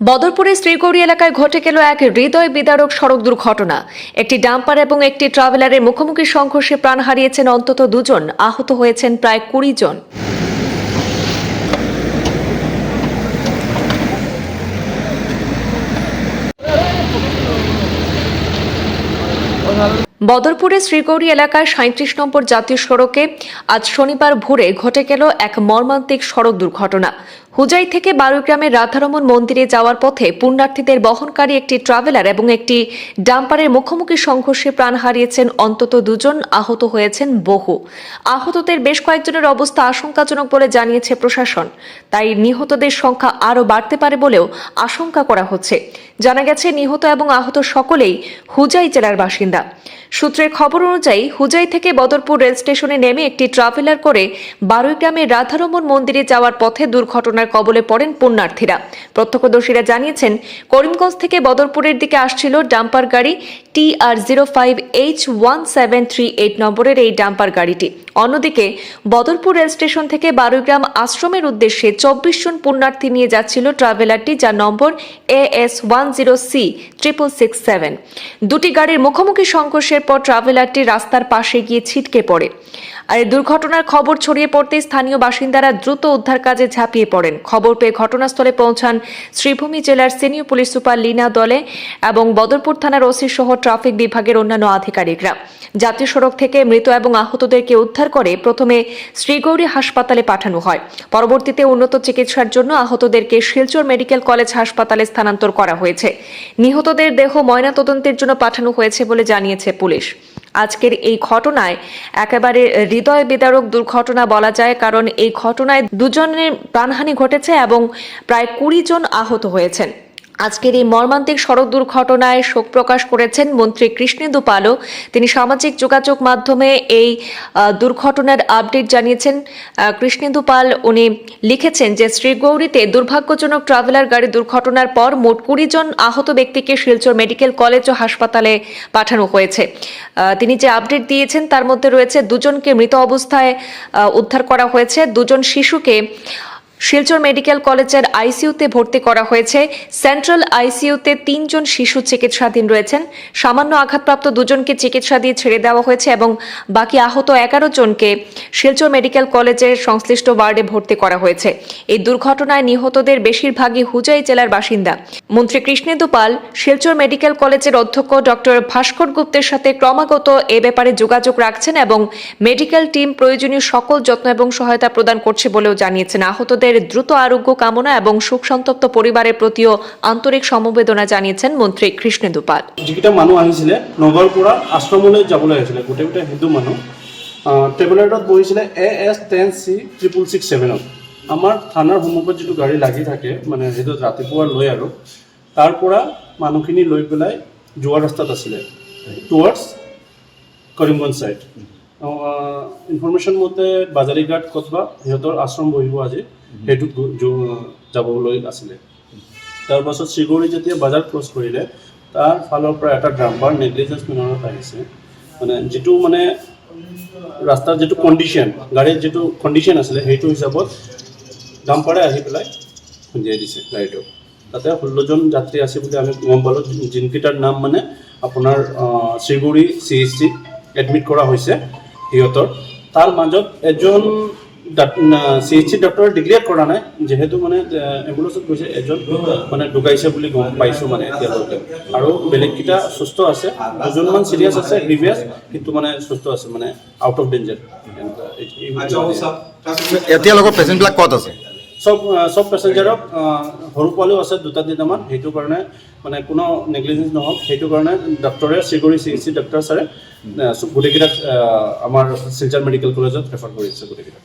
বদরপুরের শ্রীগৌরী এলাকায় ঘটে গেল এক হৃদয় বিদারক সড়ক দুর্ঘটনা। একটি ডাম্পার এবং একটি ট্রাভেলারের মুখোমুখি সংঘর্ষে প্রাণ হারিয়েছেন অন্তত দুজন, আহত হয়েছেন প্রায় 20 জন। বদরপুরের শ্রীগৌরী এলাকায় 37 নম্বর জাতীয় সড়কে আজ শনিবার ভোরে ঘটে গেল এক মর্মান্তিক সড়ক দুর্ঘটনা। হুজাই থেকে বারুইগ্রামের রাধারমণ মন্দিরে যাওয়ার পথে পুণ্যার্থীদের বহনকারী একটি ট্রাভেলার এবং একটি ডাম্পারের মুখোমুখি সংঘর্ষে প্রাণ হারিয়েছেন অন্তত দুজন, আহত হয়েছেন বহু। আহতদের বেশ কয়েকজনের অবস্থা আশঙ্কাজনক বলে জানিয়েছে প্রশাসন। তাই নিহতদের সংখ্যা আরও বাড়তে পারে বলেও আশঙ্কা করা হচ্ছে। জানা গেছে, নিহত এবং আহত সকলেই হুজাই জেলার বাসিন্দা। সূত্রের খবর অনুযায়ী হুজাই থেকে বদরপুর রেল স্টেশনে নেমে একটি ট্রাভেলার করে বারুইগ্রামের রাধারমণ মন্দিরে যাওয়ার পথে দুর্ঘটনার কবলে পড়েন পুণ্যার্থীরা। প্রত্যক্ষদর্শীরা জানিয়েছেন, করিমগঞ্জ থেকে বদরপুরের দিকে আসছিল ডাম্পার গাড়ি TR05H1738 নম্বরের এই ডাম্পার গাড়িটি। অন্যদিকে বদরপুর রেল স্টেশন থেকে বারুইগ্রাম আশ্রমের উদ্দেশ্যে 24 জন পুণ্যার্থী নিয়ে যাচ্ছিল ট্রাভেলারটি, যার নম্বর AS10C667। দুটি গাড়ির মুখোমুখি সংঘর্ষের পর ট্রাভেলারটি রাস্তার পাশে গিয়ে ছিটকে পড়ে। আর এই দুর্ঘটনার খবর ছড়িয়ে পড়তে স্থানীয় বাসিন্দারা দ্রুত উদ্ধার কাজে ঝাঁপিয়ে পড়েন। খবর পেয়ে ঘটনাস্থলে পৌঁছান শ্রীভূমি জেলার সিনিয়র পুলিশ সুপার লীনা দলে এবং বদরপুর থানার ওসি সহ ট্রাফিক বিভাগের অন্যান্য আধিকারিকরা। জাতীয় সড়ক থেকে মৃত এবং আহতদেরকে উদ্ধার করে প্রথমে শ্রীগৌরী হাসপাতালে পাঠানো হয়। পরবর্তীতে উন্নত চিকিৎসার জন্য আহতদেরকে শিলচর মেডিকেল কলেজ হাসপাতালে স্থানান্তর করা হয়েছে। নিহতদের দেহ ময়নাতদন্তের জন্য পাঠানো হয়েছে বলে জানিয়েছে পুলিশ। আজকের এই ঘটনায় একেবারে হৃদয় বিদারক দুর্ঘটনা বলা যায়, কারণ এই ঘটনায় দুজনের প্রাণহানি ঘটেছে এবং প্রায় 20 জন আহত হয়েছেন। আজকের এই মর্মান্তিক সড়ক দুর্ঘটনায় শোক প্রকাশ করেছেন মন্ত্রী কৃষ্ণেন্দু পালও। তিনি সামাজিক যোগাযোগ মাধ্যমে এই দুর্ঘটনার আপডেট জানিয়েছেন। কৃষ্ণেন্দু পাল উনি লিখেছেন যে শ্রীগৌরীতে দুর্ভাগ্যজনক ট্রাভেলার গাড়ি দুর্ঘটনার পর মোট 20 জন আহত ব্যক্তিকে শিলচর মেডিকেল কলেজ ও হাসপাতালে পাঠানো হয়েছে। তিনি যে আপডেট দিয়েছেন তার মধ্যে রয়েছে, দুজনকে মৃত অবস্থায় উদ্ধার করা হয়েছে, দুজন শিশুকে শিলচর মেডিকেল কলেজের আইসিইউতে ভর্তি করা হয়েছে। সেন্ট্রাল আইসিইউতে 3 জন শিশু চিকিৎসাধীন রয়েছেন। সামান্য আঘাতপ্রাপ্ত দুজনকে চিকিৎসা দিয়ে ছেড়ে দেওয়া হয়েছে এবং বাকি আহত 11 জনকে শিলচর মেডিকেল কলেজের সংশ্লিষ্ট ওয়ার্ডে ভর্তি করা হয়েছে। এই দুর্ঘটনায় নিহতদের বেশিরভাগই হুজাই জেলার বাসিন্দা। মন্ত্রী কৃষ্ণেন্দু পাল শিলচর মেডিকেল কলেজের অধ্যক্ষ ডক্টর ভাস্কর গুপ্তের সাথে ক্রমাগত এ ব্যাপারে যোগাযোগ রাখছেন এবং মেডিকেল টিম প্রয়োজনীয় সকল যত্ন এবং সহায়তা প্রদান করছে বলেও জানিয়েছেন। আহতদের দ্রুত আরোগ্য কামনা এবং শোক সন্তপ্ত পরিবারের প্রতিও আন্তরিক সমবেদনা জানিয়েছেন মন্ত্রী কৃষ্ণেন্দু পাল। যিকেইটা মানুহ আহিছিলে নগৰৰ পৰা আশ্ৰমলৈ যাবলৈ আহিছিলে, গোটেইকেইটা হিন্দু মানুহ। ট্ৰেভেলাৰত বহিছিলে AS10C667। আমাৰ থানাৰ সন্মুখত যিটো গাড়ী লাগি থাকে, মানে সেইটো ৰাতিপুৱা লৈ আৰু তাৰ পৰা মানুহখিনি লৈ পেলাই যোৱা ৰাস্তাত আছিলে টুৱাৰ্ডছ কৰিমগঞ্জ ছাইড। ইনফৰমেশ্যন মতে বাজাৰীঘাট কতবা সিহঁতৰ আশ্ৰম বহিব আজি, সেইটোত যাবলৈ আছিলে। তাৰপাছত শ্ৰীগৌৰী যেতিয়া বাজাৰ ক্ৰছ কৰিলে, তাৰ ফালৰ পৰা এটা ডাম্পাৰ নেগলিজেঞ্চ মেনাৰত আহিছে। মানে যিটো মানে ৰাস্তাৰ যিটো কণ্ডিশ্যন, গাড়ীৰ যিটো কণ্ডিশ্যন আছিলে, সেইটো হিচাপত ডাম্পাৰে আহি পেলাই খুন্দিয়াই দিছে গাড়ীটো। তাতে 16 জন যাত্ৰী আছে বুলি আমি গম পালোঁ, যিনকেইটাৰ নাম মানে আপোনাৰ শ্ৰীগৌৰী CHCত এডমিট কৰা হৈছে সিহঁতৰ। তাৰ মাজত এজন CHC ডক্টৰে ডিক্লেয়াৰ কৰা নাই, যিহেতু মানে এম্বুলেঞ্চত গৈছে, এজন মানে ঢুকাইছে বুলি গম পাইছোঁ মানে এতিয়ালৈকে। আৰু বেলেগকেইটা সুস্থ আছে, 2জনমান চিৰিয়াছ আছে, গ্ৰিভিয়াছ, কিন্তু মানে সুস্থ আছে, মানে আউট অফ ডেঞ্জাৰ। এতিয়ালৈকে পেচেণ্টবিলাক ক'ত আছে? সব পেচেঞ্জাৰক সৰু পোৱালিও আছে 2-3টামান, সেইটো কাৰণে মানে কোনো নেগলিজেঞ্চ নহওক, সেইটো কাৰণে ডক্টৰে শ্ৰীগৌৰী CHC ডক্টৰ ছাৰে গোটেইকেইটাক আমাৰ শিলচৰ মেডিকেল কলেজত ৰেফাৰ কৰিছে গোটেইকেইটা।